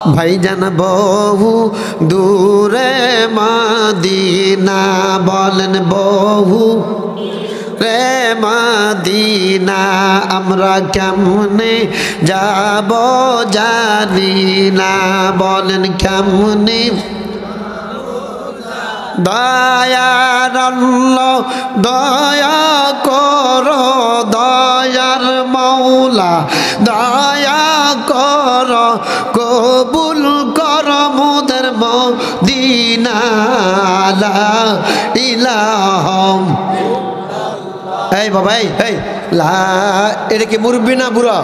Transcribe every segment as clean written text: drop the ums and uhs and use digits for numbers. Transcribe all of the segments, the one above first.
ভাইজান বহু দূরে মদিনা, বলেন বহু রে মদিনা, আমরা কেমনে যাব জানি না, বলেন কেমনে। দয়ার আল্লাহ দয়া করো, দয়ার মৌলা দয়া করো, কবুল করো মোদের মদিনা লা ইলাহা। এই বাবা এই লা, এটা কি মুরব্বি না বুড়া?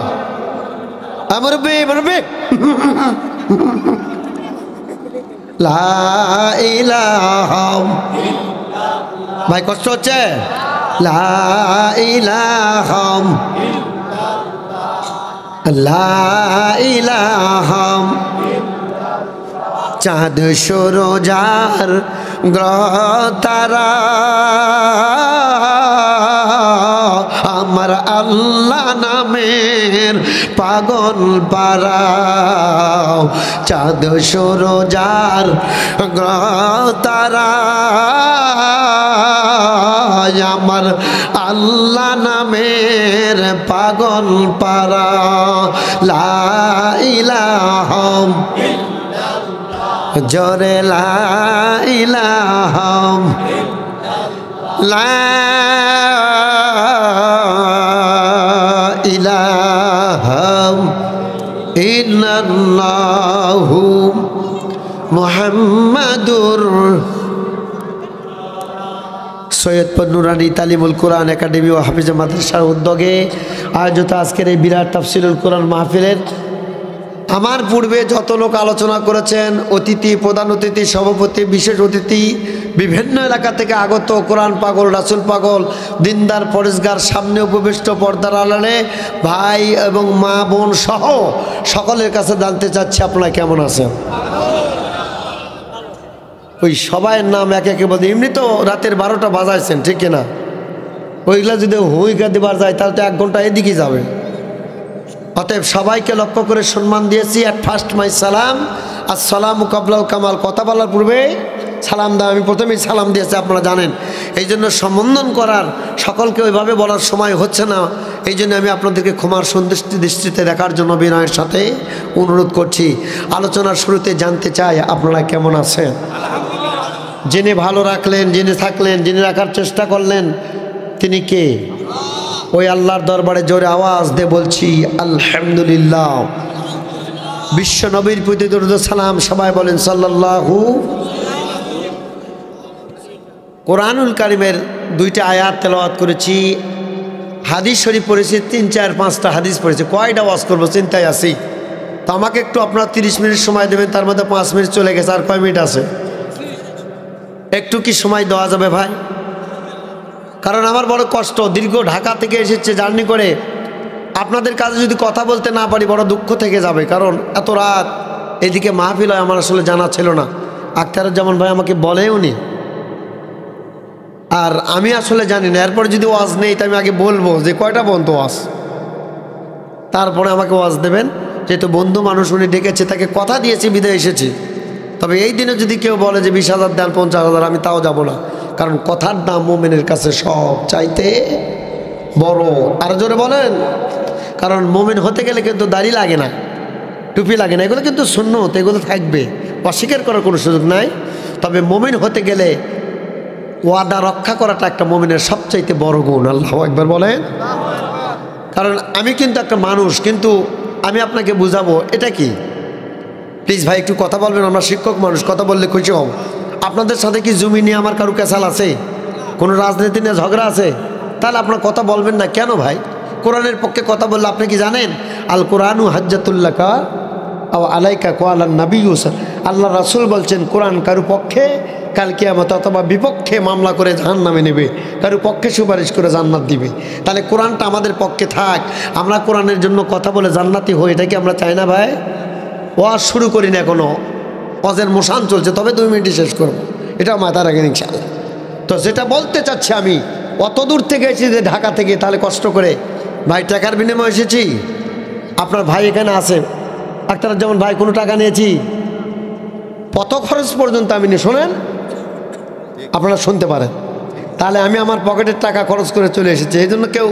মুরব্বি মুরব্বি লা ইলাহা। ভাই কষ্ট হচ্ছে? লা ইলাহা লা ইলাহা। চাঁদ সূরজার গ্রহ তারা আমার আল্লাহ নামের পাগল পারা। চাঁদ সূরজার গ্রহ তারা আমার আল্লাহ নামের পাগল পারা। লা ইলাহা জোরে লা ইলাহা লা ইলাহা ইল্লাল্লাহু মুহাম্মাদুর। সৈয়দপুর নুরানি তালিমুল কোরআন একাডেমি ও হাফিজা মাদ্রাসার উদ্যোগে আয়োজিত আজকের এই বিরাট তাফসিরুল কোরআন মাহফিলের আমার পূর্বে যত লোক আলোচনা করেছেন, অতিথি, প্রধান অতিথি, সভাপতি, বিশেষ অতিথি, বিভিন্ন এলাকা থেকে আগত কোরআন পাগল, রাসূল পাগল, দিনদার, পরেশগার, সামনে উপবিষ্ট পর্দার আড়ালে ভাই এবং মা বোন সহ সকলের কাছে জানতে চাচ্ছি আপনারা কেমন আছেন। ওই সবাইয়ের নাম একে একে বলতে, এমনি তো রাতের 12টা বাজাইছেন, ঠিক কিনা? ওইগুলা যদি হুইকা দেবার যায় তাহলে তো 1 ঘন্টা এদিকে যাবে। অতএব সবাইকে লক্ষ্য করে সম্মান দিয়েছি। অ্যাট ফার্স্ট মাই সালাম, আসসালামু কাবলাল কামাল। কথা বলার পূর্বে সালাম দাও, আমি প্রথমেই সালাম দিয়েছি, আপনারা জানেন। এই জন্য সম্বোধন করার সকলকে ওইভাবে বলার সময় হচ্ছে না। এই জন্য আমি আপনাদেরকে ক্ষমার সন্তুষ্টি দৃষ্টিতে দেখার জন্য বিনয়ের সাথে অনুরোধ করছি। আলোচনার শুরুতে জানতে চাই আপনারা কেমন আছেন। যিনি ভালো রাখলেন, যিনি থাকলেন, যিনি রাখার চেষ্টা করলেন, তিনি কে? ওই আল্লাহর দরবারে জোরে আওয়াজ দিয়ে বলছি আলহামদুলিল্লাহ। বিশ্ব নবীর প্রতি দরুদ সালাম সবাই বলেন সাল্লাল্লাহু। কোরআনুল কারিমের 2টা আয়াত তেলাওয়াত করেছি, হাদিস শরীফ পড়েছি, 3, 4, 5টা হাদিস পড়েছি। কয়টা ওয়াজ করবো চিন্তায় আছি। তো আমাকে একটু আপনারা 30 মিনিট সময় দেবেন, তার মধ্যে 5 মিনিট চলে গেছে, আর কয় মিনিট আছে? একটু কি সময় দেওয়া যাবে ভাই? কারণ আমার বড় কষ্ট, দীর্ঘ ঢাকা থেকে এসেছে জার্নি করে, আপনাদের কাছে যদি কথা বলতে না পারি বড় দুঃখ থেকে যাবে। কারণ এত রাত এদিকে মাহফিল হয় আমার আসলে জানা ছিল না। আখতারুজ্জামান ভাই আমাকে বলেও নি, আর আমি আসলে জানি না। এরপরে যদি ওয়াজ নেই তাই আমি আগে বলবো যে কয়টা পর্যন্ত ওয়াজ, তারপরে আমাকে ওয়াজ দেবেন। যেহেতু বন্ধু মানুষ, উনি ডেকেছে, তাকে কথা দিয়েছি, বিদায় এসেছি। তবে এই দিনে যদি কেউ বলে যে 20,000 দেন, 50,000, আমি তাও যাব না। কারণ কথার দাম মোমেনের কাছে সব চাইতে বড়। আর জোরে বলেন। কারণ মোমেন হতে গেলে কিন্তু দাড়ি লাগে না, টুপি লাগে না, এগুলো কিন্তু সুন্নত, এগুলো থাকবে, অস্বীকার করার কোনো সুযোগ নাই। তবে মোমেন হতে গেলে ওয়াদা রক্ষা করাটা একটা মোমেনের সবচাইতে বড় গুণ। আল্লাহু আকবার বলেন। কারণ আমি কিন্তু একটা মানুষ, কিন্তু আমি আপনাকে বুঝাবো এটা কি। প্লিজ ভাই একটু কথা বলবেন, আমরা শিক্ষক মানুষ, কথা বললে খুশি হব। আপনাদের সাথে কি জমি নিয়ে আমার কারো ক্যাসাল আছে? কোনো রাজনীতি নিয়ে ঝগড়া আছে? তাহলে আপনার কথা বলবেন না কেন ভাই? কোরআনের পক্ষে কথা বললে আপনি কি জানেন আল কোরআনু হাজ্জাতুল্লাকা আও আলাইকা কোয়ালান নবী আল্লাহ রাসূল বলছেন কোরআন কারো পক্ষে কাল কিয়ামত অথবা বিপক্ষে মামলা করে জাহান্নামে নেবে, কারো পক্ষে সুপারিশ করে জান্নাত দিবে। তাহলে কোরআনটা আমাদের পক্ষে থাক, আমরা কোরআনের জন্য কথা বলে জান্নাতি হই, এটা কি আমরা চাই না ভাই? ওয়াজ শুরু করি না এখনো, ওয়াজের মোশান চলছে, তবে 2 মিনিটে শেষ করব, এটা মাথায় রাখেন ইনশাআল্লাহ। তো যেটা বলতে চাচ্ছি, আমি অত দূর থেকে এসেছি যে ঢাকা থেকে, তাহলে কষ্ট করে ভাই টাকার বিনিময়ে এসেছি। আপনার ভাই এখানে আছে, আখতারুজ্জামান ভাই কোনো টাকা নিয়েছি? কত খরচ পর্যন্ত আমি নিয়ে শোনেন, আপনারা শুনতে পারেন। তাহলে আমি আমার পকেটের টাকা খরচ করে চলে এসেছি। এই জন্য কেউ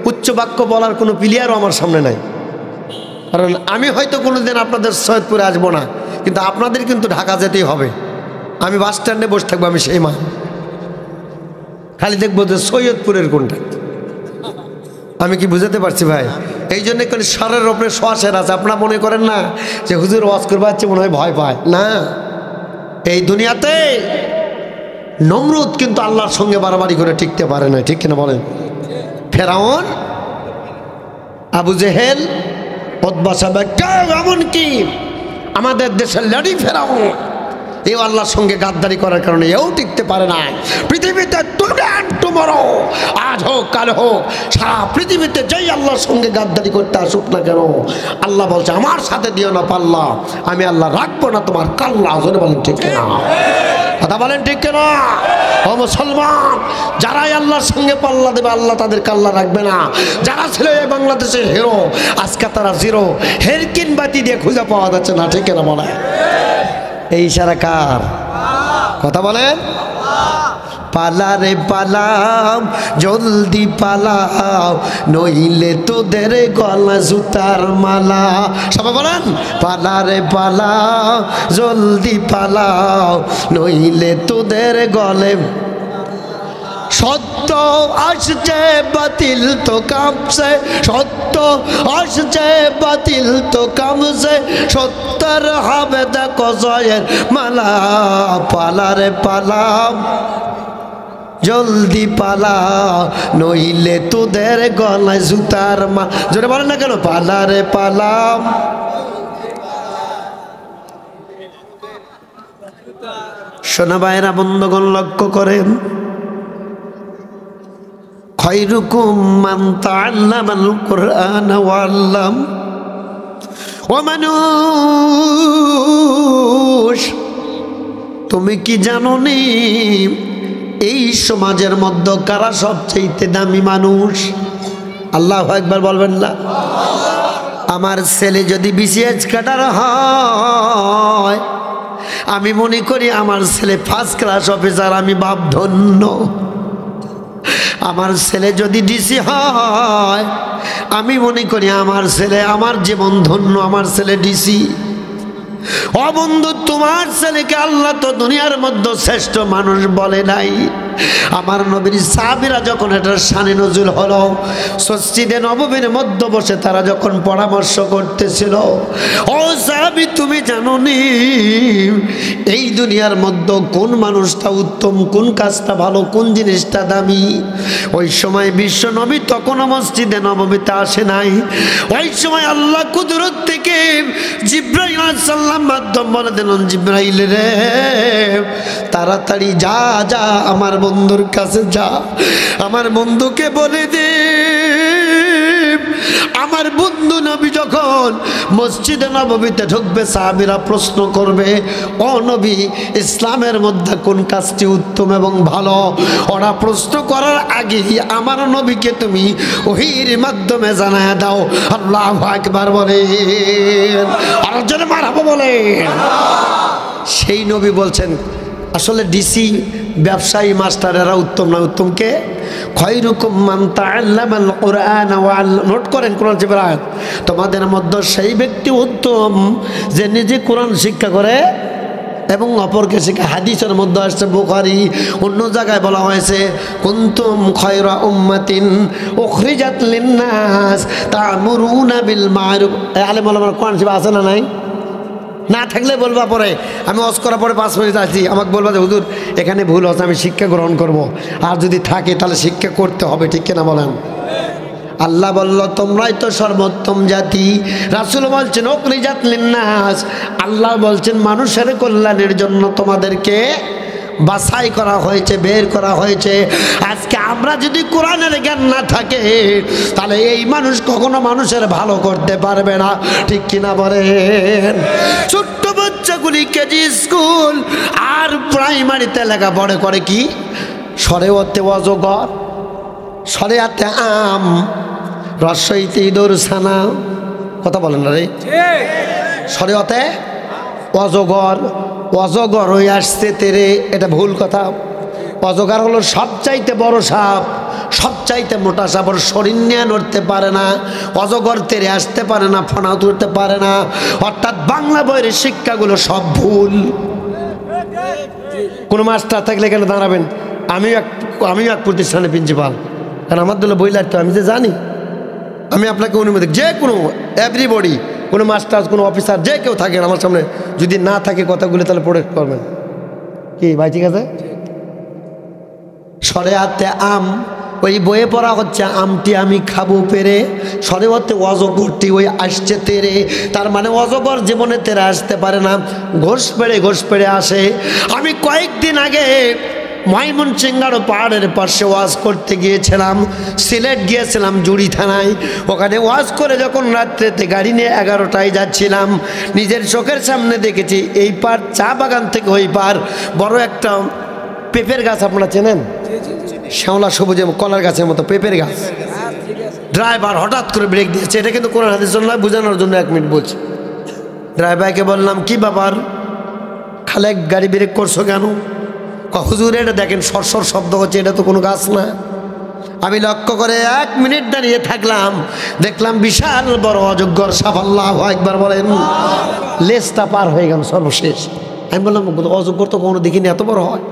উচ্চ বাক্য বলার কোনো প্লেয়ারও আমার সামনে নাই। কারণ আমি হয়তো কোনো দিন আপনাদের সৈয়দপুরে আসবো না, কিন্তু আপনাদের কিন্তু ঢাকা যেতেই হবে। আমি বাস স্ট্যান্ডে বসে থাকবো, আমি সেই মা খালি দেখবো যে সৈয়দপুরের কোনটা। আমি কি বুঝাতে পারছি ভাই? এই জন্য কোনো স্বরের ওপরে শ্বাসের আছে। আপনারা মনে করেন না যে হুজুর ওয়াজ করবে হচ্ছে মনে হয় ভয় পায় না। এই দুনিয়াতে নমরুদ কিন্তু আল্লাহর সঙ্গে বাড়াবাড়ি করে টিকতে পারে না, ঠিক কিনা বলেন? ফেরাউন, আবু জেহেল, উতবা সাহেব, এমনকি আমাদের দেশের লেডি ফেরাউন, এও আল্লাহর সঙ্গে গাদ্দারি করার কারণে এও টিকতে পারে না। পৃথিবীতে টুমরো, আজ হোক কাল হোক, সারা পৃথিবীতে যেই আল্লাহর সঙ্গে গাদ্দারি করতে আসুক না কেন, আল্লাহ বলছে আমার সাথে দিও না পাল্লা, আমি আল্লাহ রাখবো না তোমার কাল্লা। জোরে বলেন ঠিক কিনা? কথা বলেন ঠিক কিনা? ও মুসলমান, যারাই আল্লাহর সঙ্গে পাল্লা দেবে আল্লাহ তাদের কাল্লা রাখবে না। যারা ছিল এই বাংলাদেশের হিরো, আজকে তারা জিরো, হেরকিন বাতি দিয়ে খুঁজে পাওয়া যাচ্ছে না, ঠিক কিনা বলে? এই ইশারা কার? কথা বলেন। পালা রে পালাও, জলদি পালাও, নইলে তোদের গলা জুতার মালা। সবাই বলেন, পালা রে পালাও, জলদি পালাও, নইলে তোদের গলে। সত্য আসছে বাতিল তো কাঁপছে, সত্য আসছে বাতিল তো কাঁপছে, সত্যের হবে দেখো জয়ের মালা। পালা রে পালাও, জলদি পালা, নইলে তোদের গলায় জুতার মা। জোরে বলেন না কেন? পালা রে পালাম। সোনা ভাইয়েরা, বন্ধুগণ লক্ষ্য করেন, খায়রুকুম মান তাআল্লামাল কুরআন ওয়া আল্লাম। ও মানুষ, তুমি কি জানো নি এই সমাজের মধ্যে কারা সবচেয়ে দামি মানুষ? আল্লাহু আকবার বলবেন না? আমার ছেলে যদি বিসিএস ক্যাডার হয়, আমি মনে করি আমার ছেলে ফার্স্ট ক্লাস অফিসার, আমি বাপ ধন্য। আমার ছেলে যদি ডিসি হয়, আমি মনে করি আমার ছেলে, আমার জীবন ধন্য, আমার ছেলে ডিসি। ও বন্ধু, তোমার ছেলেকে আল্লাহ তো দুনিয়ার মধ্যে শ্রেষ্ঠ মানুষ বলে নাই। আমার নবীর সাহাবীরা যখন এটার শানে নজুল হলো, মসজিদে নববীর মধ্যে বসে তারা যখন পরামর্শ করতেছিল, ও সাহাবী তুমি জানো নি এই দুনিয়ার মধ্যে কোন মানুষটা উত্তম, কোন কাজটা ভালো, কোন জিনিসটা দামি? ওই সময় বিশ্ব নবী তখনও মসজিদে নববীতে আসে নাই। ওই সময় আল্লাহ কুদরত থেকে জিবরাইল আলাইহিস সালাম মাধ্যম বলে দিলেন, জিবরাইল রে তাড়াতাড়ি যা যা আমার বন্ধুর কাছে যা, আমার বন্ধুকে বলে দে আমার বন্ধু নবী যখন মসজিদে নববীতে ঢুকবে, সাহাবীরা প্রশ্ন করবে, ও নবী ইসলামের মধ্যে কোন কাজটি উত্তম এবং ভালো? ওরা প্রশ্ন করার আগে আমার নবীকে তুমি ওহীর মাধ্যমে জানায় দাও। আল্লাহু আকবার বলেন, আর জোরে মারহাবা বলেন। সেই নবী বলছেন, আসলে ডিসি, ব্যবসায়ী, মাস্টার এরা উত্তম না, উত্তম কে? খায়রুকুম মান তাআল্লামাল কুরআন ওয়া আল্লাম। নোট করেন কোরআন শরীফের আয়াত, তোমাদের মধ্যে সেই ব্যক্তি উত্তম যে নিজে কোরআন শিক্ষা করে এবং অপরকে শিক্ষা। হাদিসের মধ্যে আসছে, বুখারী অন্য জায়গায় বলা হয়েছে, কুনতুম খায়রা উম্মাতিন উখরিজাত লিন-নাস তা'মুরুনা বিল মা'রুফ। আলেম ওলামার কোরআন শরীফ আছে না নাই? না থাকলে বলবা, পরে আমি ওয়াজ করার পরে 5 মিনিট আসছি, আমাকে বলবা যে হুজুর এখানে ভুল হচ্ছে, আমি শিক্ষা গ্রহণ করব। আর যদি থাকে তাহলে শিক্ষা করতে হবে, ঠিক কিনা বলেন? আল্লাহ বলল তোমরাই তো সর্বোত্তম জাতি। রাসূল বলছেন উখরিজাত লিন-নাস, আল্লাহ বলছেন মানুষের কল্যাণের জন্য তোমাদেরকে বাছাই করা হয়েছে, বের করা হয়েছে। আজকে আমরা যদি কোরআনের জ্ঞান না থাকে, তাহলে এই মানুষ কখনো মানুষের ভালো করতে পারবে না, ঠিক কিনা বলেন? ছোট্ট বাচ্চাগুলি কেজি স্কুল আর প্রাইমারিতে লেখাপড়া করে কি? সরেওয়াতে অজগর, সরেয়াতে আম, রসইতে ইঁদুর ছানা। কথা বলেন না রে? শরীয়তে অজগর, অজগর হয়ে আসছে তেরে, এটা ভুল কথা। অজগর হলো সবচাইতে বড় সাপ, সবচাইতে মোটা সাপ, ওর শরীর নিয়ে নড়তে পারে না, অজগর তেরে আসতে পারে না, ফনা তুলতে পারে না। অর্থাৎ বাংলা বইয়ের শিক্ষাগুলো সব ভুল। কোনো মাস্টার থাকলে এখানে দাঁড়াবেন, আমিও এক প্রতিষ্ঠানে প্রিন্সিপাল, কারণ আমার দলে বই লাগতো, আমি যে জানি। আমি আপনাকে অনুমতি, যে কোনো এভরিবডি, কোনো মাস্টার, কোনো অফিসার, যে কেউ থাকেন আমার সামনে, যদি না থাকে কথাগুলো তাহলে প্রোটেক্ট করবেন। কি ভাই, ঠিক আছে? শরিয়াতে আম, ওই বইয়ে পড়া হচ্ছে আমটি আমি খাবো পেরে, শরিয়তে অজগরটি ওই আসছে তেরে। তার মানে অজগর জীবনে তেরে আসতে পারে না, ঘোষ পেড়ে আসে। আমি কয়েকদিন আগে ময়মনসিংহের পাহাড়ের পাশে ওয়াজ করতে গিয়েছিলাম, সিলেট গিয়েছিলাম জুড়ি থানায়। ওখানে ওয়াজ করে যখন রাত্রেতে গাড়ি নিয়ে 11টায় যাচ্ছিলাম, নিজের চোখের সামনে দেখেছি এই পার চা বাগান থেকে ওই পার বড় একটা পেঁপের গাছ, আপনারা চেনেন? শ্যাওলা সবুজ কলার গাছের মতো পেঁপের গাছ। ড্রাইভার হঠাৎ করে ব্রেক দিয়েছে, এটা কিন্তু কোরআন হাদিস নয়, বোঝানোর জন্য 1 মিনিট বলছি। ড্রাইভারকে বললাম, কি ব্যাপার খালে গাড়ি ব্রেক করছো কেন? হুজুর এটা দেখেন সরসর শব্দ হচ্ছে, এটা তো কোনো গাছ না। আমি লক্ষ্য করে 1 মিনিট দাঁড়িয়ে থাকলাম, দেখলাম বিশাল বড় অজগর সাপ, আল্লাহু আকবার বলেন, লেজটা পার হয়ে গেল সর্বশেষ। আমি বললাম, অজগর তো কোনো দেখিনি, এত বড় হয়?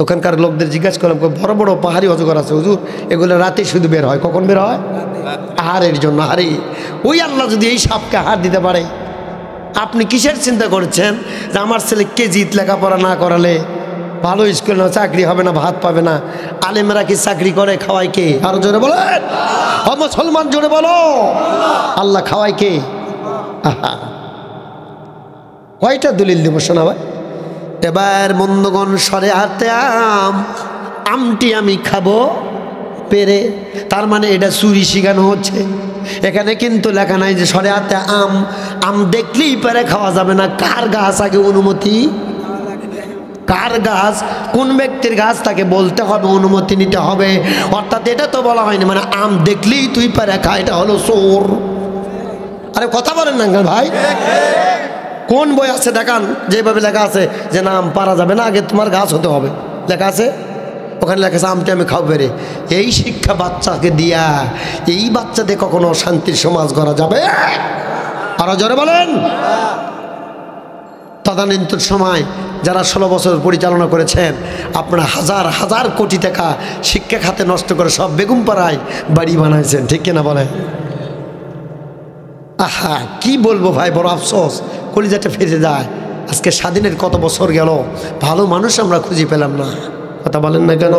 ওখানকার লোকদের জিজ্ঞাসা করলাম, বড় বড় পাহাড়ি অজগর আছে হুজুর, এগুলো রাতে শুধু বের হয়। কখন বের হয়? আহারের জন্য। আরে ওই আল্লাহ যদি এই সাপকে হার দিতে পারে, আপনি কিসের চিন্তা করছেন যে আমার ছেলে কেজিত লেখাপড়া না করালে ভালো স্কুলে না চাকরি হবে না, ভাত পাবে না? আলেমেরা কি চাকরি করে, খাওয়ায় কে? আরো জোরে বলেন, মুসলমান জোরে বলো, আল্লাহ খাওয়ায় কে? আহা, কয়টা দলিল দেবো শোনা ভাই? এবার বন্ধুগণ, শরিয়াতে আম, আমটি আমি খাবো পেরে, তার মানে এটা চুরি শিখানো হচ্ছে। এখানে কিন্তু লেখা নাই যে শরিয়াতে আম, আম দেখলেই পেরে খাওয়া যাবে না। কার গাছ আগে অনুমতি, কার গাছ, কোন ব্যক্তির গাছ তাকে বলতে হবে, অনুমতি নিতে হবে। অর্থাৎ এটা তো বলা হয়নি মানে আম দেখলেই তুই পেরে খা, এটা হলো চোর। আরে কথা বলেন না ভাই, কোন বই আছে দেখান যেভাবে লেখা আছে যে না আম পারা যাবে না, আগে তোমার গাছ হতে হবে, লেখা আছে ওখানে, লেখা আছে আমটি আমি খাবো পেরে। এই শিক্ষা বাচ্চাকে দিয়া এই বাচ্চাদের কখনো শান্তির সমাজ গড়া যাবে? আরো জোরে বলেন। তদানীন্তন সময় যারা 16 বছর পরিচালনা করেছেন, আপনারা হাজার হাজার কোটি টাকা শিক্ষা খাতে নষ্ট করে সব বেগমপাড়ায় বাড়ি বানাইছেন, ঠিক কিনা বলেন? আহা, কি বলবো ভাই, বড় আফসোস, কলিজাটা ফেটে যায়। আজকে স্বাধীনের কত বছর গেল, ভালো মানুষ আমরা খুঁজে পেলাম না। কথা বলেন না কেন?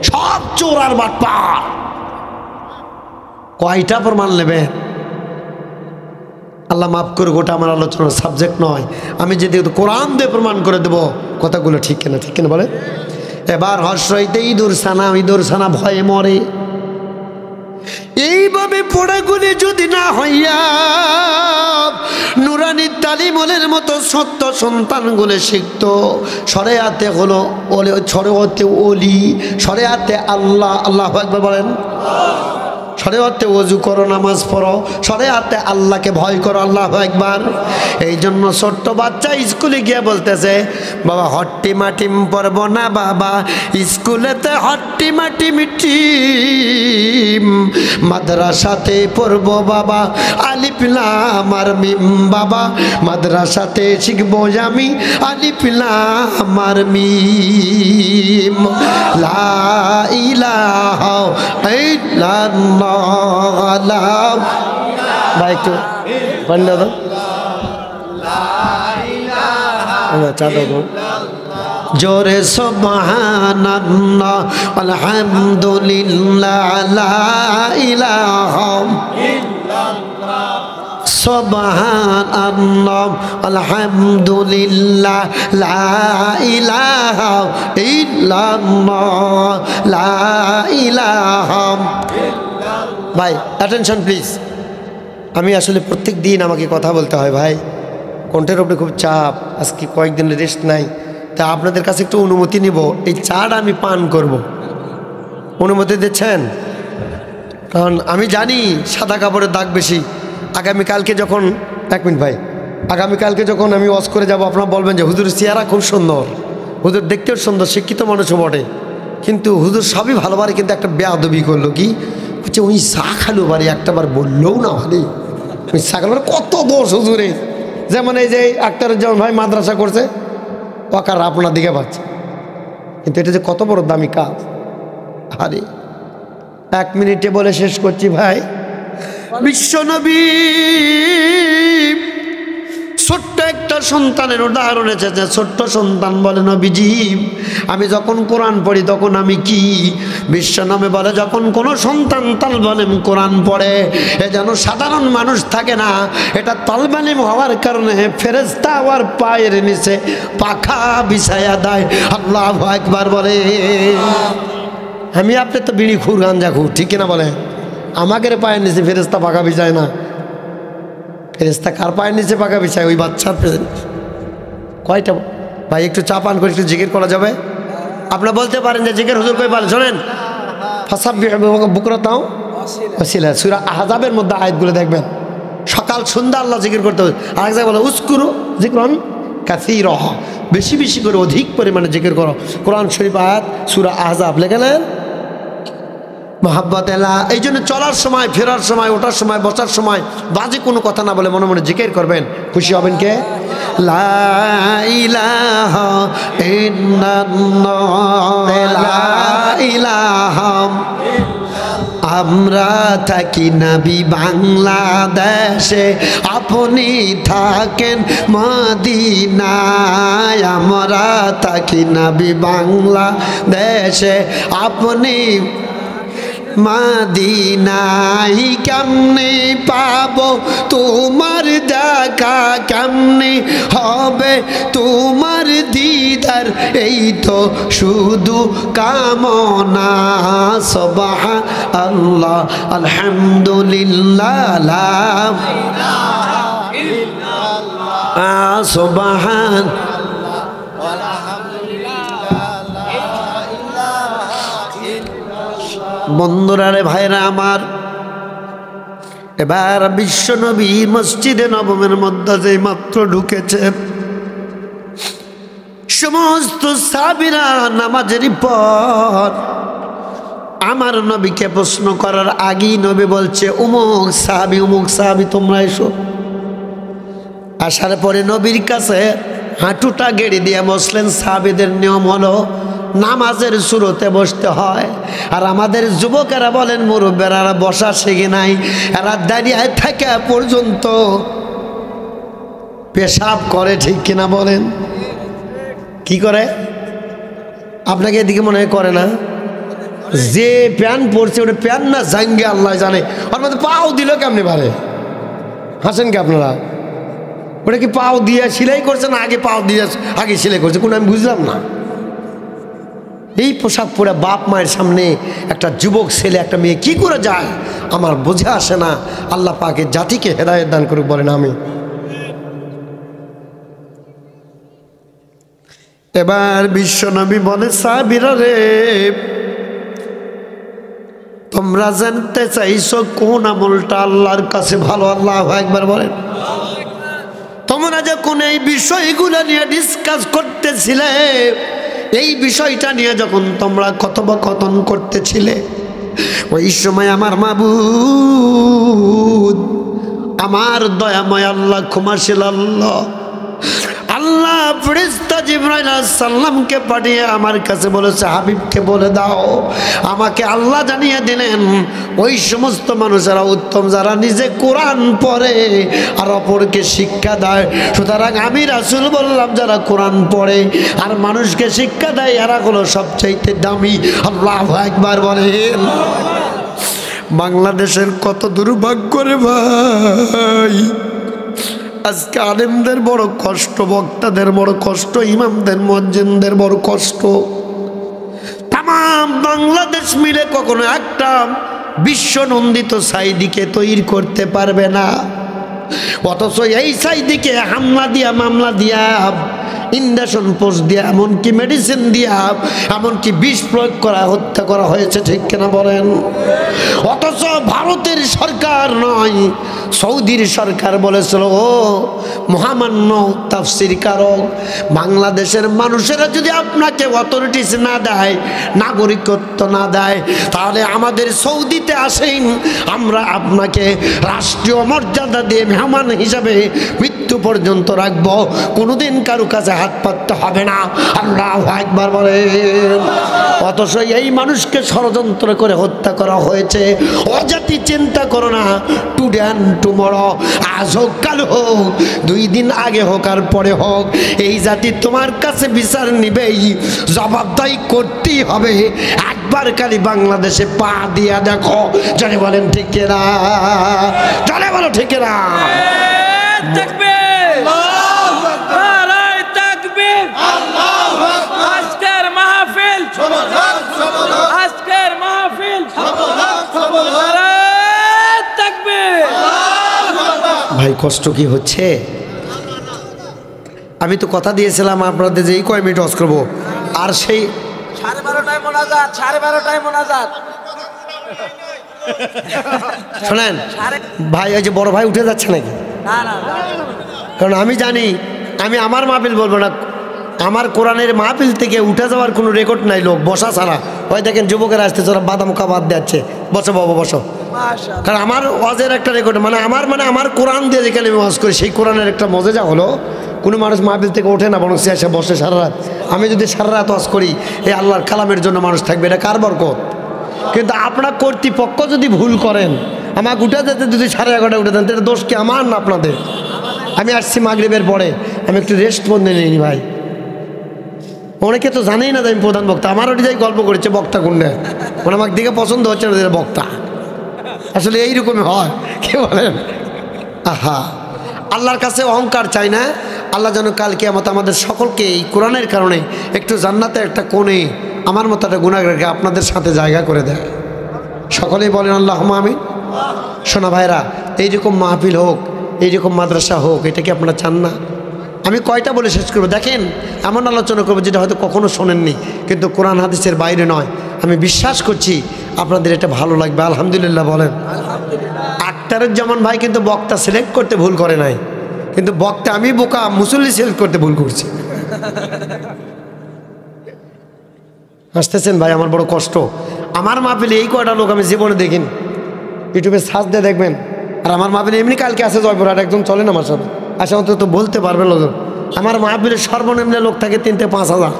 সব চোর আর বাটপার। কয়টা প্রমাণ নেবে? আল্লাহ মাফ করে, গোটা আমার আলোচনার সাবজেক্ট নয়। আমি যদি কোরআন দিয়ে প্রমাণ করে দেবো কথাগুলো ঠিক কিনা, ঠিক কিনা বলে। এবার হর্ষ হইতে ইঁদুর ছানা ভয়ে মরে। এইভাবে পড়াগুলি যদি না হইয়া নুরানি তালিমলের মতো সত্য সন্তানগুলো শিখত, শরিয়াতে হলো শরিয়াতে ওলি, শরিয়াতে আল্লাহ, আল্লাহু আকবার বলেন, শরিয়াতে ওযু করো, নামাজ পড়ো, শরিয়াতে আল্লাহকে ভয় করো, আল্লাহু আকবার। এই জন্য ছোট্ট বাচ্চা স্কুলে গিয়ে বলতেছে, বাবা হট্টি মাটিম পড়ব না বাবা, স্কুলেতে হট্টি মাটি মিটিম, মাদ্রাসাতে পড়ব বাবা আলিফ লাম আর মিম, বাবা মাদ্রাসাতে শিখবো আমি আলিফ লাম আর মিম, লা ইলাহা ইল্লাল্লাহ। ভাই একটু পান্ডা দাও, জোরে সুবহানাল্লাহ আলহামদুলিল্লাহ লা ইলাহা ইল্লাল্লাহ, সুবহানাল্লাহ আলহামদুলিল্লাহ লা ইলাহা ইল্লাল্লাহ, লা ইলাহা। ভাই অ্যাটেনশন প্লিজ, আমি আসলে প্রত্যেক দিন আমাকে কথা বলতে হয় ভাই, কণ্ঠের উপরে খুব চাপ, আজকে কয়েকদিন রেস্ট নাই, তা আপনাদের কাছে একটু অনুমতি নিব, এই চাটা আমি পান করব, অনুমতি দিচ্ছেন? কারণ আমি জানি সাদা কাপড়ের দাগ বেশি, আগামীকালকে যখন এক মিনিট ভাই, আগামীকালকে যখন আমি ওয়াজ করে যাব আপনারা বলবেন যে হুজুর চেহারা খুব সুন্দর, হুজুর দেখতেও সুন্দর, শিক্ষিত মানুষও বটে, কিন্তু হুজুর সবই ভালো পারে, কিন্তু একটা বেয়াদবি করলো কি হচ্ছে উনি চা খালো বাড়ি একটাবার বললেও না ভালো, ওই চা খালো কত দোষ হুজুরে। যেমন এই যে আক্তারের যেমন ভাই মাদ্রাসা করছে ওকার আপনার দিকে পাচ্ছে, কিন্তু এটা যে কত বড় দামি কাজ। আরে 1 মিনিটে বলে শেষ করছি ভাই, বিশ্বনবী ছোট্ট একটা সন্তানের উদাহরণ এসেছে। ছোট্ট সন্তান বলে নবীজি আমি যখন কোরআন পড়ি তখন আমি কি, বিশ্বনবী বলে যখন কোনো সন্তান তালবালিম কোরআন পড়ে এ যেন সাধারণ মানুষ থাকে না, এটা তালবালিম হওয়ার কারণে ফেরেশতা আর পায়ের নিচে পাখা বিছায়া দেয়। আল্লাহু আকবার বলে। আমি আপনি তো বিড়ি খুর গাঞ্জা খুর, ঠিক কিনা বলে? আমাদের পায়ের নিচে ফেরেশতা পাখা বিছায় না। ফেরেশতা কার পায়ের নিচে পাখা বিছায়? ওই বাচ্চার কয়টা ভাই একটু চা পান করে একটু জিকির করা যাবে? আপনারা বলতে পারেন যে জিকির হুজুর কই পারেন, শোনেন বুকরতাও সূরা আহজাবের মধ্যে আয়াতগুলো দেখবেন, সকাল সন্ধ্যা আল্লাহ জিকির করতে হবে। আর এক জায়গায় বলে উস্কুরু যিকরান কাসীরা, বেশি বেশি করে অধিক পরিমাণে জিকির করো। কোরআন শরীফ আয়াত সূরা আহজাব লেখেন মোহাব্বত এলা। এই জন্য চলার সময়, ফেরার সময়, ওঠার সময়, বসার সময় বাজে কোনো কথা না বলে মনে মনে জিকির করবেন, খুশি হবেন। কে? লা ইলাহা ইল্লাল্লাহ, লা ইলাহা। আমরা থাকি নবী বাংলাদেশে, আপনি থাকেন মদিনায়। আমরা থাকি নবী বাংলাদেশে, আপনি মদিনায়। কেমনে পাবো তোমার দেখা, কেমনে হবে তোমার দিদার, এই তো শুধু কামনা। সুবহানাল্লাহ আলহামদুলিল্লাহ লা ইলাহা ইল্লাল্লাহ সুবহান। বন্ধুরা রে ভাইরা আমার, এবার বিশ্বনবী মসজিদে নববীর মধ্যে যে মাত্র ঢুকেছেন, সমস্ত সাহাবীরা নামাজের পর আমার নবীকে প্রশ্ন করার আগেই নবী বলছে উমুক সাহাবী তোমরা এসো। আসার পরে নবীর কাছে হাঁটুটা গেড়ে দিয়ে বসলেন। সাহাবীদের নিয়ম হলো নামাজের শুরুতে বসতে হয়, আর আমাদের যুবকেরা বলেন মুরব্বেরা বসা শিখে নাই, এরা দাঁড়িয়ে থাকে পর্যন্ত পেশাব করে, ঠিক কিনা বলেন? কি করে? আপনাকে এদিকে মনে হয় করে না? যে প্যান্ট পরছে ওটা প্যান্ট না জাঙ্গে আল্লাহ জানে, ওর মধ্যে পাও দিল কেমনি পারে? হাসেন কি আপনারা? ওটা কি পাও দিয়ে সেলাই করছে না আগে পাও দিয়ে আগে সেলাই করছে, কোনো আমি বুঝলাম না। এই পোশাক পরে বাপ মায়ের সামনে একটা যুবক ছেলে একটা মেয়ে কি করে যায় আমার বোঝে আসে না। আল্লাহ পাকের জাতিকে হেদায়েত দান করুক বলেন আমি। এবার বিশ্বনবী বলে সাহাবীরা রে, তোমরা জানতে চাইছো কোন আমলটা আল্লাহর কাছে ভালো? আল্লাহু আকবার বলেন। তোমরা যখন এই বিষয়গুলো নিয়ে ডিসকাস করতেছিলে, এই বিষয়টা নিয়ে যখন তোমরা কথোপকথন করতেছিলে, ওই সময় আমার মাবুদ, আমার দয়াময় আল্লাহ, ক্ষমাশীল আল্লাহ ফেরেশতা জিবরাইল আলাইহিস সালামকে পাঠিয়ে আমার কাছে বলেছে হাবিবকে বলে দাও। আমাকে আল্লাহ জানিয়ে দিলেন ওই সমস্ত মানুষেরা উত্তম যারা নিজে কোরআন পড়ে আর অপরকে শিক্ষা দেয়। সুতরাং আমি রাসূল বললাম যারা কোরআন পড়ে আর মানুষকে শিক্ষা দেয় এরা হলো সবচাইতে দামি। আল্লাহু আকবার বলেন। বাংলাদেশের কত দুর্ভাগ্য রে ভাই, আজকে আলেমদের বড় কষ্ট, বক্তাদের বড় কষ্ট, ইমামদের মুয়াজ্জিনদের বড় কষ্ট। তামাম বাংলাদেশ মিলে কখনো একটা বিশ্বনন্দিত সাইদিকে তৈরি করতে পারবে না। অথচ এই সাইদিকে হামলা দিয়া, মামলা দিয়া, ইন্ডাকশন পোস্ট দিয়া, এমনকি মেডিসিন দিয়া, এমনকি বিষ প্রয়োগ করা, হত্যা করা হয়েছে, ঠিক কিনা বলেন? অথচ ভারতের সরকার নয়, সৌদির সরকার বলেছিল, ও মহামান্য তাফসীর কারক, বাংলাদেশের মানুষেরা যদি আপনাকে অথরিটিস না দেয়, নাগরিকত্ব না দেয়, তাহলে আমাদের সৌদিতে আসেন, আমরা আপনাকে রাষ্ট্রীয় মর্যাদা দিয়ে মেহমান হিসাবে মৃত্যু পর্যন্ত রাখবো, কোনোদিন কারো কাছে হাত পাততে হবে না। আল্লাহু আকবার বলেন। অথচ এই মানুষকে ষড়যন্ত্র করে হত্যা করা হয়েছে। ও জাতি, চিন্তা করো না, টুডে অ্যান্ড টুমরো, আজ হোক কাল হোক, 2 দিন আগে হোক আর পরে হোক, এই জাতি তোমার কাছে বিচার নিবেই, জবাবদাহি করতেই হবে। একবার খালি বাংলাদেশে পা দিয়া দেখো, জানে বলেন ঠিক না? জানে বলো ঠিক না? ভাই কষ্ট কি হচ্ছে? আমি তো কথা দিয়েছিলাম আপনাদের যে এই কয় মিনিট ওয়াজ করবো, আর সেই 12:30টায় মোনাজাত, 12:30টায় মোনাজাত। শোনেন ভাই, ওই যে বড় ভাই উঠে যাচ্ছে নাকি? না না, কারণ আমি জানি, আমি আমার মাহফিল বলবো না, আমার কোরআনের মাহফিল থেকে উঠে যাওয়ার কোনো রেকর্ড নাই, লোক বসা ছাড়া। ওই দেখেন যুবকেরা আসতেছে, ওরা বাদাম খাবার দিচ্ছে, বসো বাবা বসো। কারণ আমার ওয়াজের একটা রেকর্ড, আমার কোরআন দিয়ে যেখানে আমি ওয়াজ করি, সেই কোরআনের একটা মজা হলো, কোনো মানুষ মাহফিল থেকে ওঠে না, বরং সে এসে বসে সারা রাত। আমি যদি সারা রাত ওয়াজ করি, এই আল্লাহর কালামের জন্য মানুষ থাকবে, এটা কার বরকত? কিন্তু আপনার কর্তৃপক্ষ যদি ভুল করেন, আমাকে উঠে যেতে যদি 11:30 উঠে দেন, তাহলে দোষ কি আমার না আপনাদের? আমি আসছি মাগরিবের পরে, আমি একটু রেস্ট বন্ধে নিইনি ভাই। অনেকে তো জানেই না যে আমি প্রধান বক্তা। আমার ওটি যাই গল্প করেছে বক্তা কোনটা, মানে আমাকে দিকে পছন্দ হচ্ছে না বক্তা। আসলে এইরকমই হয়, কি বলেন? আহা, আল্লাহর কাছে অহংকার চাই না। আল্লাহ যেন কাল কিয়ামতে আমাদের সকলকে এই কোরআনের কারণে একটু জান্নাতে একটা কোণে আমার মতো একটা গুনাহগারকে আপনাদের সাথে জায়গা করে দেয়। সকলেই বলেন আল্লাহুম্মা আমিন। শোনা ভাইরা, এইরকম মাহফিল হোক, এইরকম মাদ্রাসা হোক, এটা কি আপনারা চান না? আমি কয়টা বলে শেষ করবো, দেখেন এমন আলোচনা করবো যেটা হয়তো কখনো শোনেননি, কিন্তু কোরআন হাদিসের বাইরে নয়। আমি বিশ্বাস করছি আপনাদের এটা ভালো লাগবে। আলহামদুলিল্লাহ বলেন। আখতারুজ্জামান ভাই কিন্তু বক্তা সিলেক্ট করতে ভুল করে নাই, কিন্তু বক্তা আমি বোকা, মুসল্লি সিলেক্ট করতে ভুল করছি। হাসতেছেন ভাই, আমার বড় কষ্ট। আমার মাহফিলে এই কয়টা লোক আমি জীবনে দেখিনি, ইউটিউবে সার্চ দিয়ে দেখবেন। আর আমার মাহফিলে এমনি কালকে আসে জয়পুরহাট একজন চলেন আমার সাথে, আসে অন্তত বলতে পারবেন লোক। আমার মাহফিলে সর্বনিম্ন লোক থাকে 3 থেকে 5 হাজার,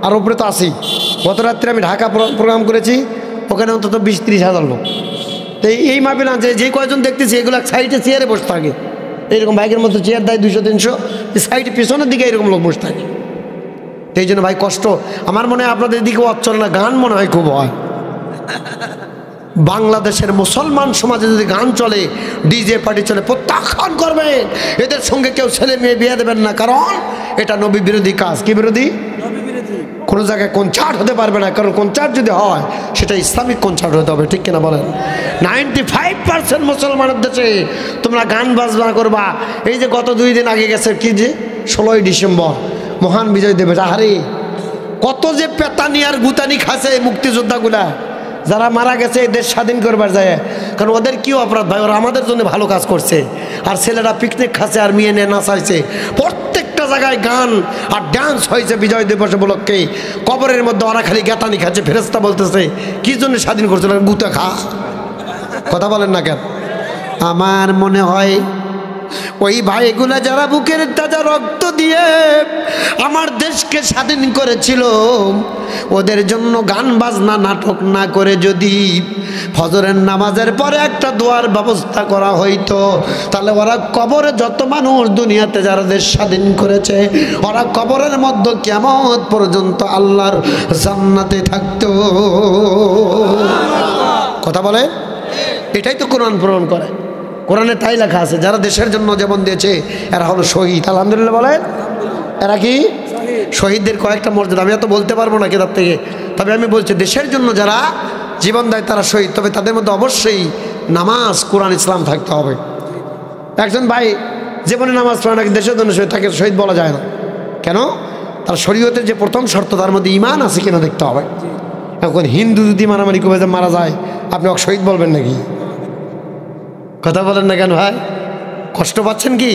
আর উপরে তো আসি। গত রাত্রে আমি ঢাকা প্রোগ্রাম করেছি, ওখানে অন্তত 20-30 হাজার লোক। তো এই মাহফিল আছে, যে কয়জন দেখতেছি এগুলো সাইডে চেয়ারে বসে থাকে, এইরকম বাইকের মতো চেয়ার দেয় 200-300, সাইডে পিছনের দিকে এরকম লোক বসে থাকে। তো এই জন্য ভাই কষ্ট। আমার মনে হয় আপনাদের দিকে ওয়াজ চলে না, গান মনে হয় খুব হয়। বাংলাদেশের মুসলমান সমাজে যদি গান চলে, ডিজে পার্টি চলে, প্রত্যাখ্যান করবেন। এদের সঙ্গে কেউ ছেলে মেয়ে বিয়ে দেবেন না, কারণ এটা নবী বিরোধী কাজ। কি বিরোধী? কোনো জায়গায় কনসার্ট হতে পারবে না, কারণ কনসার্ট যদি হয় সেটা ইসলামিক কনসার্ট হতে হবে, ঠিক কিনা বলেন? 95% মুসলমানের দেশে তোমরা গান বাজনা করবা। এই যে গত 2 দিন আগে গেছে, কি যে 16ই ডিসেম্বর মহান বিজয় দিবস, আহারে কত যে পেতানি আর গুতানি খাচ্ছে এই মুক্তিযোদ্ধাগুলা, যারা মারা গেছে এই দেশ স্বাধীন করবার যায়। কারণ ওদের কি অপরাধ ভাই? ওরা আমাদের জন্য ভালো কাজ করছে। আর ছেলেরা পিকনিক খাচ্ছে আর মেয়ে নিয়ে নাচাইছে, প্রত্যেকটা জায়গায় গান আর ডান্স হয়েছে বিজয় দিবস উপলক্ষে। কবরের মধ্যে ওরা খালি গেতানি খাচ্ছে। ফেরেশতা বলতেছে কি জন্য স্বাধীন করছিল? গুতা খা। কথা বলেন না কেন? আমার মনে হয় ওই ভাইগুলা যারা বুকের তাজা রক্ত দিয়ে আমার দেশকে স্বাধীন করেছিল, ওদের জন্য গান বাজনা নাটক না করে যদি ফজরের নামাজের পরে একটা দোয়ার ব্যবস্থা করা হইতো, তাহলে ওরা কবরে যত মানুষ দুনিয়াতে যারা দেশ স্বাধীন করেছে, ওরা কবরের মধ্যে কিয়ামত পর্যন্ত আল্লাহর জান্নাতে থাকতো। কথা বলে? এটাই তো কোরআন প্রমাণ করে। কোরআনে তাই লেখা আছে, যারা দেশের জন্য জীবন দিয়েছে এরা হলো শহীদ। আলহামদুলিল্লাহ বলেন। এরা কি শহীদদের কয়েকটা মর্যাদা আমি এত বলতে পারবো না কিতাব থেকে, তবে আমি বলছি দেশের জন্য যারা জীবন দেয় তারা শহীদ। তবে তাদের মধ্যে অবশ্যই নামাজ, কোরআন, ইসলাম থাকতে হবে। একজন ভাই জীবনে নামাজ পড়ে নাকি দেশের জন্য শহীদ, তাকে শহীদ বলা যায় না। কেন? তার শরীয়তের যে প্রথম শর্ত তার মধ্যে ঈমান আছে কিনা দেখতে হবে। এখন হিন্দু যদি মারামারি করে মারা যায় আপনি ওকে শহীদ বলবেন নাকি? কথা বলেন না কেন ভাই? কষ্ট পাচ্ছেন কি?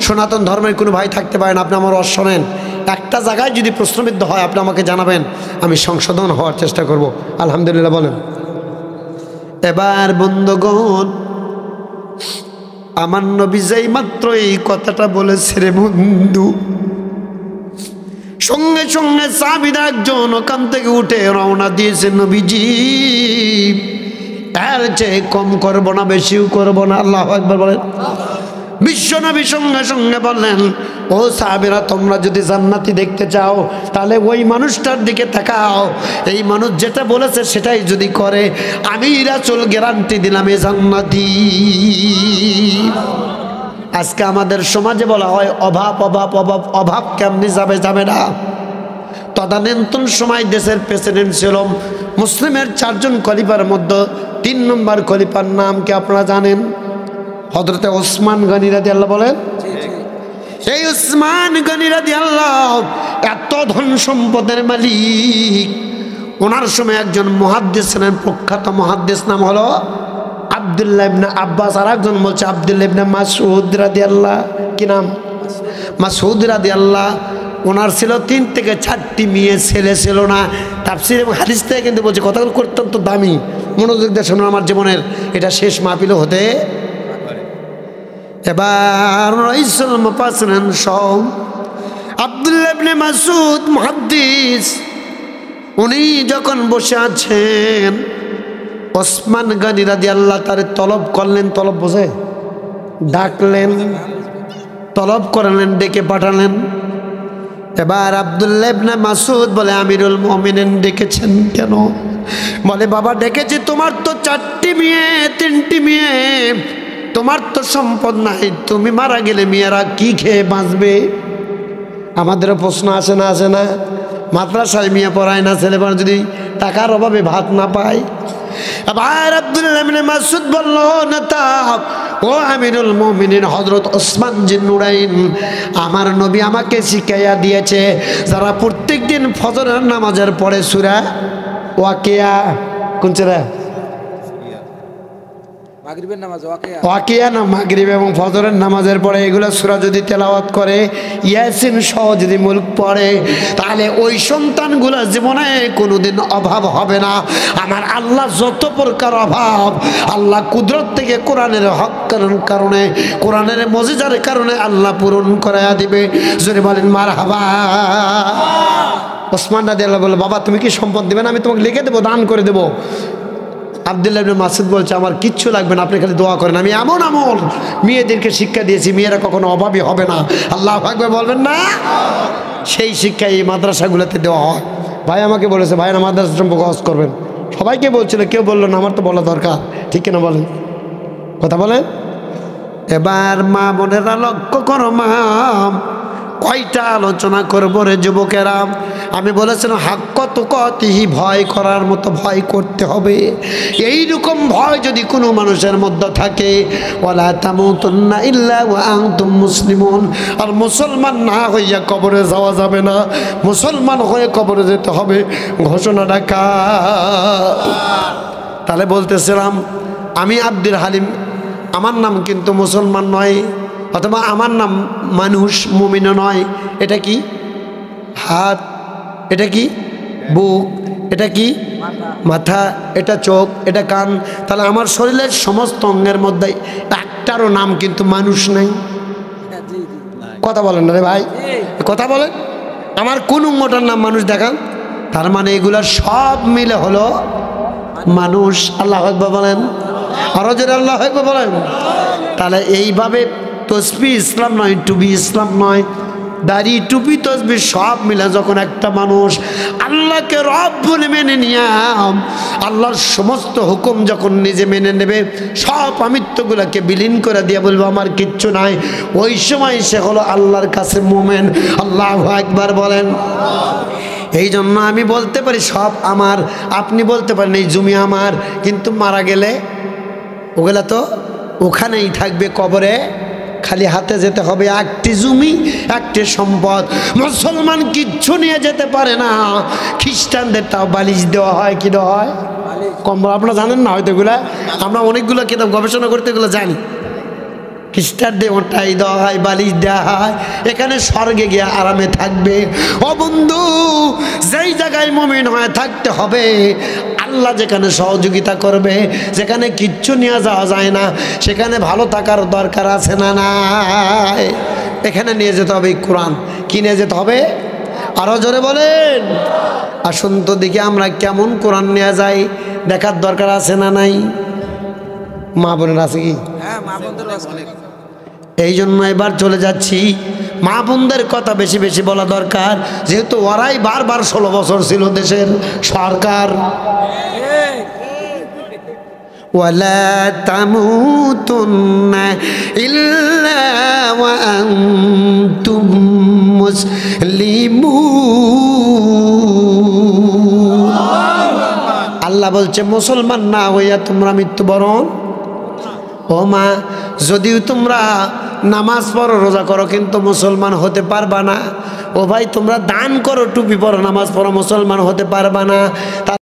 সনাতন ধর্মের কোনো ভাই থাকতে পারেন, আপনি আমার ওয়াজ শোনেন, একটা জায়গায় যদি প্রশ্নবিদ্ধ হয় আপনি আমাকে জানাবেন, আমি সংশোধন হওয়ার চেষ্টা করব। আলহামদুলিল্লাহ বলেন। এবার বন্ধুগণ, আমার নবী যেই মাত্র এই কথাটা বলেছে রে বন্ধু, সঙ্গে সঙ্গে সাহাবীরা একজন ওখান থেকে উঠে রওনা দিয়েছে। নবীজি এর চেয়ে কম করবো না, বেশিও করবো না। আল্লাহু আকবার বলেন। বিশ্বনবী সঙ্গে সঙ্গে বললেন, ও সাহাবীরা, তোমরা যদি জান্নাতি দেখতে চাও তাহলে ওই মানুষটার দিকে তাকাও। এই মানুষ যেটা বলেছে সেটাই যদি করে, আমি রাসূল গ্যারান্টি দিলাম এ জান্নাতি। আজকে আমাদের সমাজে বলা হয় অভাব অভাব অভাব, অভাব কেমনি যাবে? যাবে না। তদানীন্তন সময় দেশের প্রেসিডেন্ট ছিল মুসলিমের 4 জন খলিফার মধ্যে 3 নম্বর খলিফার নাম কি আপনারা জানেন? হযরতে ওসমান গনি রাদিয়াল্লাহু বলেন। এই ওসমান গনি রাদিয়াল্লাহু এত ধন সম্পদের মালিক। ওনার সময় একজন মুহাদ্দিস ছিলেন, প্রখ্যাত মুহাদ্দিস, নাম হলো আব্দুল্লাহ ইবনে আব্বাস। আর একজন বলছে আব্দুল্লাহ ইবনে মাসউদ রাদিয়াল্লাহু, কি নাম? মাসউদ রাদিয়াল্লাহু। ওনার ছিল 3 থেকে 4টি মেয়ে, ছেলে ছিল না। তাফসীর এবং হাদিস থেকে কিন্তু বলছে কথাগুলো অত্যন্ত দামি। মনোযোগ দিয়ে শুনুন, আমার জীবনের এটা শেষ মাহফিলও হতে। এবার রাইসুল মুফাসসিরিন সহ আব্দুল্লাহ ইবনে মাসউদ মুহাদ্দিস, উনি যখন বসে আছেন, ওসমান গনি রাদিয়াল্লাহু তাআলা তলব করলেন। তলব বোঝে? ডাকলেন, তলব করলেন, ডেকে পাঠালেন। এবার আব্দুল্লাহ ইবনে মাসউদ বলে, আমিরুল মুমিনিন ডেকেছেন কেন? বলে, বাবা ডেকেছি, তোমার তো 4টি মেয়ে, 3টি মেয়ে, তোমার তো সম্পদ নাই, তুমি মারা গেলে মেয়েরা কি খেয়ে বাঁচবে? আমাদেরও প্রশ্ন আসে না? আসে না? মাদ্রাসায় মেয়ে পড়ায় না, ছেলেবার যদি টাকার অভাবে ভাত না পায়। আবার আব্দুল্লাহ ইবনে মাসউদ বলল, নেতা ও আমিরুল মুমিনিন হযরত ওসমান জিন্নুরাইন, আমার নবী আমাকে শিখাইয়া দিয়েছে, যারা প্রত্যেকদিন ফজরের নামাজের পরে সূরা ওয়াকিয়া, কোন সূরা? মাগরিবের নামাজ ওয়াকিয়া না, মাগরিব এবং ফজরের নামাজের পরে এগুলো সূরা যদি তেলাওয়াত করে, ইয়াসিন সহ যদি মুলক পড়ে, তাহলে ওই সন্তানগুলো জীবনে কোনোদিন অভাব হবে না। আমার আল্লাহ যত প্রকার অভাব, আল্লাহ কুদরত থেকে কোরআনের হক কারণে, কোরআনের মুজিজার কারণে আল্লাহ পূরণ করায়া দিবে। জোরে বলেন মারহাবা। ওসমান রাদিয়াল্লাহু বলে, বাবা তুমি কি সম্পদ দিবেন? আমি তোমাকে লিখে দেবো, দান করে দেবো। আব্দুল্লাহ ইবনে মাসউদ বলছে, আমার কিচ্ছু লাগবে না, আপনি খালি দোয়া করেন। আমি এমন এমন মেয়েদেরকে শিক্ষা দিয়েছি, মেয়েরা কখনো অভাবী হবে না। আল্লাহু আকবার বলবেন না? সেই শিক্ষা এই মাদ্রাসাগুলোতে দেওয়া হয়। ভাই আমাকে বলেছে, ভাই না মাদ্রাসা সম্পর্কে ওয়াজ করবেন, সবাইকে বলছিল, কেউ বললো না। আমার তো বলা দরকার, ঠিক কিনা বলেন? কথা বলেন। এবার মা বোনেরা লক্ষ্য করো, মা কয়টা আলোচনা করবো রে যুবকেরা? আমি বলেছিলাম হাক্ক তুকাতিহি, ভয় করার মতো ভয় করতে হবে। এইরকম ভয় যদি কোনো মানুষের মধ্যে থাকে, ওয়ালা তামুতুন্না ইল্লা ওয়া আনতুম মুসলিমুন, আর মুসলমান না হইয়া কবরে যাওয়া যাবে না, মুসলমান হয়ে কবরে যেতে হবে। ঘোষণাটা কার? তাহলে বলতেছিলাম আমি আব্দুল হালিম, আমার নাম কিন্তু মুসলমান নয়, অথবা আমার নাম মানুষ, মুমিন নয়। এটা কি? হাত। এটা কি? বুক। এটা কি? মাথা। এটা চোখ। এটা কান। তাহলে আমার শরীরের সমস্ত অঙ্গের মধ্যে একটারও নাম কিন্তু মানুষ নেই। কথা বলেন না রে ভাই, কথা বলেন। আমার কোন অঙ্গটার নাম মানুষ দেখান? তার মানে এগুলা সব মিলে হলো মানুষ। আল্লাহু আকবার বলেন, আরো জোরে আল্লাহু আকবার বলেন। তাহলে এইভাবে তসবিহ ইসলাম নয়, টুপি ইসলাম নয়, দাড়ি টুপি তসবিহ সব মিলে যখন একটা মানুষ আল্লাহকে রব বলে মেনে নিয়ে, আল্লাহর সমস্ত হুকুম যখন নিজে মেনে নেবে, সব আমিত্বগুলোকে বিলীন করে দিয়ে বলবো আমার কিচ্ছু নাই, ওই সময় সে হলো আল্লাহর কাছে মুমিন। আল্লাহু আকবার বলেন। এই জন্য আমি বলতে পারি সব আমার, আপনি বলতে পারেন এই জমি আমার, কিন্তু মারা গেলে ওগুলা তো ওখানেই থাকবে, কবরে খালি হাতে যেতে হবে, একটি জমি একটি সম্পদ। মুসলমান কিচ্ছু নিয়ে যেতে পারে না। খ্রিস্টানদের তাও বালিশ দেওয়া হয়, কি দেওয়া হয়? কম্বল। আপনারা জানেন না হয়তো এগুলা, আমরা অনেকগুলো কিতাব গবেষণা করতে এগুলো জানি। খ্রিস্টানদের ওটাই দেওয়া হয়, বালিশ দেওয়া হয়। এখানে স্বর্গে গিয়ে আরামে থাকবে। ও বন্ধু, যেই জায়গায় মুমিন হয়ে থাকতে হবে, আল্লাহ যেখানে সহযোগিতা করবে, যেখানে কিচ্ছু নিয়ে যাওয়া যায় না, সেখানে ভালো থাকার দরকার আছে না নাই? এখানে নিয়ে যেতে হবে কোরআন। কি নিয়ে যেতে হবে? আরো জোরে বলেন। আসুন তো দেখি আমরা কেমন কোরআন নিয়ে যাই, দেখার দরকার আছে না নাই? মা বোনের আছে কি? হ্যাঁ, মা বোনদের আছে। এই জন্য এবার চলে যাচ্ছি, মা বোনদের কথা বেশি বেশি বলা দরকার, যেহেতু ওরাই বারবার 16 বছর ছিল দেশের সরকার। ওয়ালা তামুতুন্না ইল্লা ওয়া আনতুম মুসলিমুন। আল্লাহ বলছে মুসলমান না হইয়া তোমরা মৃত্যুবরণ। ও মা, যদিও তোমরা নামাজ পড়ো, রোজা করো, কিন্তু মুসলমান হতে পারবা না। ও ভাই, তোমরা দান করো, টুপি পরো, নামাজ পড়ো, মুসলমান হতে পারবা না।